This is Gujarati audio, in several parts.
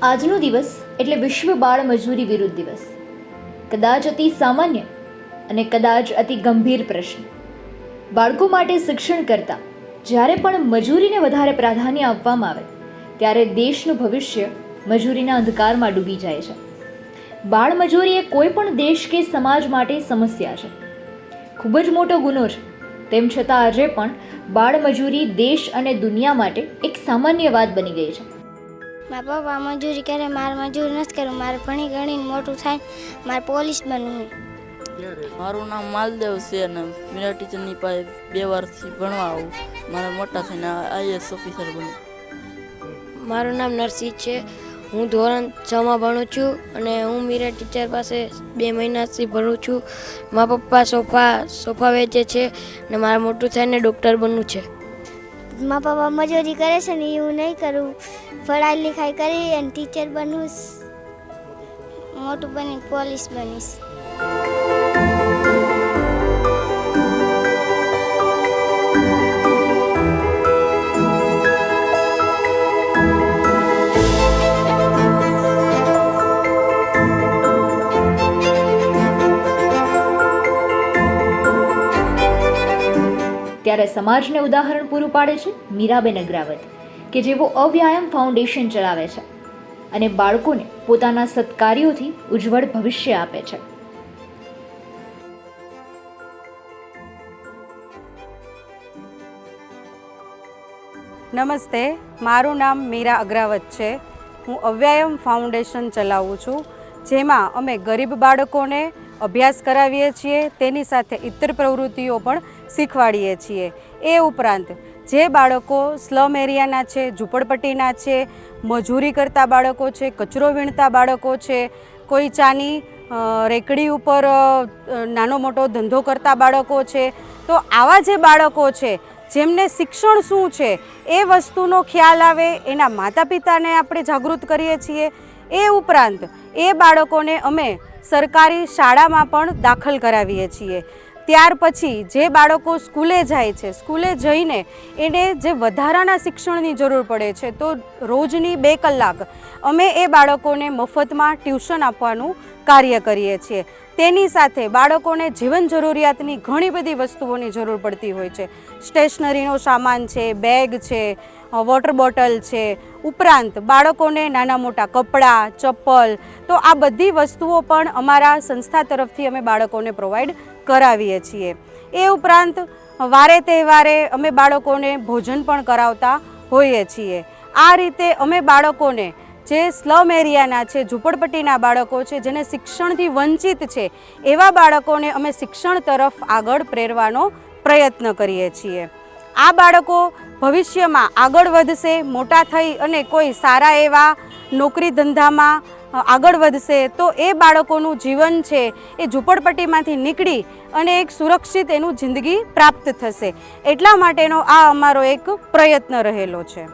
આજનો દિવસ એટલે વિશ્વ બાળ મજૂરી વિરુદ્ધ દિવસ. કદાચ અતિ સામાન્ય અને કદાચ અતિ ગંભીર પ્રશ્ન. બાળકો માટે શિક્ષણ કરતાં જ્યારે પણ મજૂરીને વધારે પ્રાધાન્ય આપવામાં આવે ત્યારે દેશનું ભવિષ્ય મજૂરીના અંધકારમાં ડૂબી જાય છે. બાળ મજૂરી એ કોઈ પણ દેશ કે સમાજ માટે સમસ્યા છે, ખૂબ જ મોટો ગુનો છે. તેમ છતાં આજે પણ બાળ મજૂરી દેશ અને દુનિયા માટે એક સામાન્ય વાત બની ગઈ છે. મારા પપ્પા મજૂરી કરે, મારે મજૂરી નથી કરવું. મારે ભણી ગણીને મોટું થાય, મારે પોલીસ બનવું. મારું નામ માલદેવ છે અને મીરા ટીચરની પાસે 2 વર્ષથી ભણવા આવું. મારે મોટા થઈને IAS ઓફિસર બનવું. મારું નામ નરસિંહ છે. હું ધોરણ 6માં ભણું છું અને હું મીરા ટીચર પાસે 2 મહિનાથી ભણું છું. મારા પપ્પા સોફા વેચે છે અને મારે મોટું થઈને ડૉક્ટર બનવું છે. મારા પપ્પા મજૂરી કરે છે ને એવું નહીં કરું. પઢાઈ લિખાઈ કરી અને ટીચર બનવું, મોટું બની પોલીસ બનીશ. ત્યારે સમાજને ઉદાહરણ પૂરું પાડે છે મીરાબેન અગ્રાવત, કે જેઓ અવ્યાયામ ફાઉન્ડેશન ચલાવે છે અને બાળકોને પોતાના સત્કાર્યોથી ઉજ્જવળ ભવિષ્ય આપે છે. નમસ્તે, મારું નામ મીરા અગ્રાવત છે. હું અવ્યાયામ ફાઉન્ડેશન ચલાવું છું, જેમાં અમે ગરીબ બાળકોને અભ્યાસ કરાવીએ છીએ, તેની સાથે ઇતર પ્રવૃત્તિઓ પણ શીખવાડીએ છીએ. એ ઉપરાંત જે બાળકો સ્લમ એરિયાના છે, ઝૂંપડપટ્ટીના છે, મજૂરી કરતા બાળકો છે, કચરો વીણતા બાળકો છે, કોઈ ચાની રેકડી ઉપર નાનો મોટો ધંધો કરતા બાળકો છે, તો આવા જે બાળકો છે જેમને શિક્ષણ શું છે એ વસ્તુનો ખ્યાલ આવે, એના માતા પિતાને આપણે જાગૃત કરીએ છીએ. એ ઉપરાંત એ બાળકોને અમે સરકારી શાળામાં પણ દાખલ કરાવીએ છીએ. ત્યાર પછી જે બાળકો સ્કૂલે જાય છે, સ્કૂલે જઈને એને જે વધારાના શિક્ષણની જરૂર પડે છે, તો રોજની 2 કલાક અમે એ બાળકોને મફતમાં ટ્યુશન આપવાનું કાર્ય કરીએ છીએ. તેની સાથે બાળકોને જીવન જરૂરિયાતની ઘણી બધી વસ્તુઓની જરૂર પડતી હોય છે. સ્ટેશનરીનો સામાન છે, બેગ છે, વોટર બોટલ છે, ઉપરાંત બાળકોને નાના મોટા કપડાં, ચપ્પલ, તો આ બધી વસ્તુઓ પણ અમારા સંસ્થા તરફથી અમે બાળકોને પ્રોવાઈડ કરાવીએ છીએ. એ ઉપરાંત વારે તહેવારે અમે બાળકોને ભોજન પણ કરાવતા હોઈએ છીએ. આ રીતે અમે બાળકોને જે સ્લમ એરિયાના છે, ઝૂંપડપટ્ટીના બાળકો છે, જેને શિક્ષણથી વંચિત છે, એવા બાળકોને અમે શિક્ષણ તરફ આગળ પ્રેરવાનો પ્રયત્ન કરીએ છીએ. આ બાળકો ભવિષ્યમાં આગળ વધશે, મોટા થઈ અને કોઈ સારા એવા નોકરી ધંધામાં આગળ વધશે, તો એ બાળકોનું જીવન છે એ ઝૂંપડપટ્ટીમાંથી નીકળી અને એક સુરક્ષિત એનું જિંદગી પ્રાપ્ત થશે. એટલા માટેનો આ અમારો એક પ્રયત્ન રહેલો છે.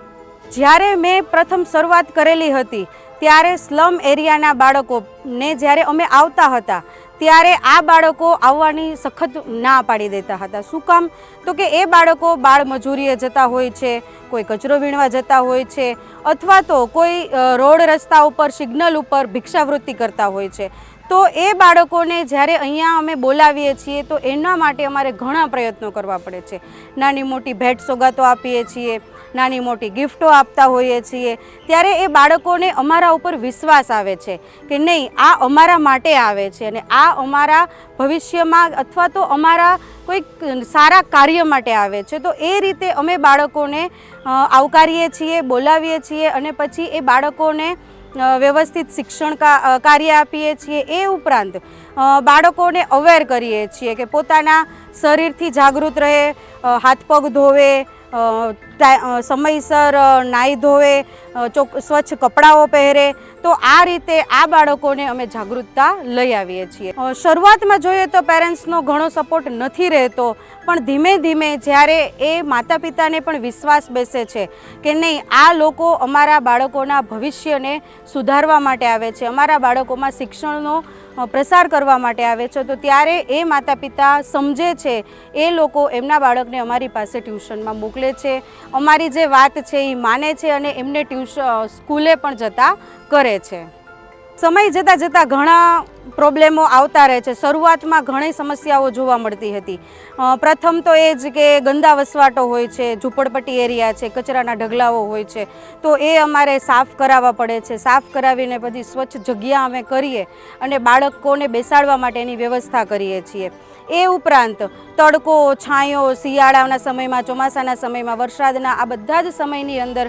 જ્યારે મેં પ્રથમ શરૂઆત કરેલી હતી ત્યારે સ્લમ એરિયાના બાળકોને જ્યારે અમે આવતા હતા ત્યારે આ બાળકો આવવાની સખત ના પાડી દેતા હતા. શું કામ? તો કે એ બાળકો બાળ મજૂરીએ જતા હોય છે, કોઈ કચરો વીણવા જતા હોય છે, અથવા તો કોઈ રોડ રસ્તા ઉપર, સિગ્નલ ઉપર ભિક્ષાવૃત્તિ કરતા હોય છે. તો એ બાળકોને જ્યારે અહીંયા અમે બોલાવીએ છીએ તો એના માટે અમારે ઘણા પ્રયત્નો કરવા પડે છે. નાની મોટી ભેટ સોગાતો આપીએ છીએ, નાની મોટી ગિફ્ટો આપતા હોઈએ છીએ. ત્યારે એ બાળકોને અમારા ઉપર વિશ્વાસ આવે છે કે નહીં, આ અમારા માટે આવે છે અને આ અમારા ભવિષ્યમાં અથવા તો અમારા કોઈક સારા કાર્ય માટે આવે છે. તો એ રીતે અમે બાળકોને આવકારીએ છીએ, બોલાવીએ છીએ અને પછી એ બાળકોને વ્યવસ્થિત શિક્ષણ કાર્ય આપીએ છીએ. એ ઉપરાંત બાળકોને અવેર કરીએ છીએ કે પોતાના શરીરથી જાગૃત રહે, હાથ પગ ધોવે, સમયસર નાહી ધોવે, સ્વચ્છ કપડાઓ પહેરે. તો આ રીતે આ બાળકોને અમે જાગૃતતા લઈ આવીએ છીએ. શરૂઆતમાં જોઈએ તો પેરેન્ટ્સનો ઘણો સપોર્ટ નથી રહેતો, પણ ધીમે ધીમે જ્યારે એ માતા પિતાને પણ વિશ્વાસ બેસે છે કે નહીં, આ લોકો અમારા બાળકોના ભવિષ્યને સુધારવા માટે આવે છે, અમારા બાળકોમાં શિક્ષણનો પ્રસાર કરવા માટે આવે છે, તો ત્યારે એ માતા પિતા સમજે છે, એ લોકો એમના બાળકને અમારી પાસે ટ્યુશનમાં મોકલે છે, અમારી જે વાત છે એ માને છે અને એમને સ્કૂલે પણ જતા કરે છે. સમય જતાં જતાં ઘણા પ્રોબ્લેમો આવતા રહે છે. શરૂઆતમાં ઘણી સમસ્યાઓ જોવા મળતી હતી. પ્રથમ તો એ જ કે ગંદા વસવાટો હોય છે, ઝૂંપડપટ્ટી એરિયા છે, કચરાના ઢગલાઓ હોય છે, તો એ અમારે સાફ કરાવવા પડે છે. સાફ કરાવીને પછી સ્વચ્છ જગ્યા અમે કરીએ અને બાળકોને બેસાડવા માટેની વ્યવસ્થા કરીએ છીએ. એ ઉપરાંત તડકો, છાંયો, શિયાળાના સમયમાં, ચોમાસાના સમયમાં, વરસાદના આ બધા જ સમયની અંદર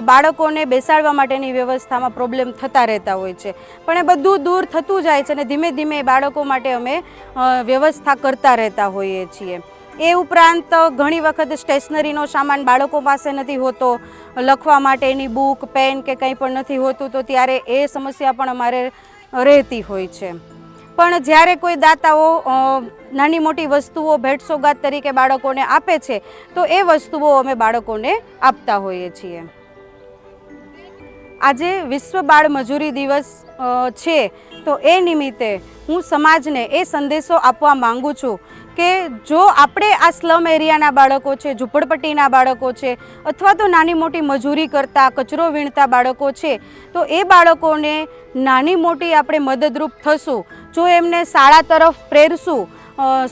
બાળકોને બેસાડવા માટેની વ્યવસ્થામાં પ્રોબ્લેમ થતા રહેતા હોય છે. પણ એ બધું દૂર થતું જાય છે અને ધીમે ધીમે બાળકો માટે અમે વ્યવસ્થા કરતા રહેતા હોઈએ છીએ. એ ઉપરાંત ઘણી વખત સ્ટેશનરીનો સામાન બાળકો પાસે નથી હોતો, લખવા માટેની બુક, પેન કે કંઈ પણ નથી હોતું, તો ત્યારે એ સમસ્યા પણ અમારે રહેતી હોય છે. પણ જ્યારે કોઈ દાતાઓ નાની મોટી વસ્તુઓ ભેટ સોગાદ તરીકે બાળકોને આપે છે તો એ વસ્તુઓ અમે બાળકોને આપતા હોઈએ છીએ. આજે વિશ્વ બાળ મજૂરી દિવસ છે તો એ નિમિત્તે હું સમાજને એ સંદેશો આપવા માંગુ છું કે જો આપણે આ સ્લમ એરિયાના બાળકો છે, ઝૂંપડપટ્ટીના બાળકો છે, અથવા તો નાની મોટી મજૂરી કરતા, કચરો વીણતા બાળકો છે, તો એ બાળકોને નાની મોટી આપણે મદદરૂપ થશું. જો એમને શાળા તરફ પ્રેરશું,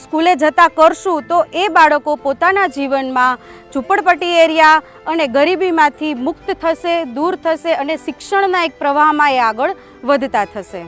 સ્કૂલે જતા કરશું, તો એ બાળકો પોતાના જીવનમાં ઝૂંપડપટ્ટી એરિયા અને ગરીબીમાંથી મુક્ત થશે, દૂર થશે અને શિક્ષણના એક પ્રવાહમાં એ આગળ વધતા થશે.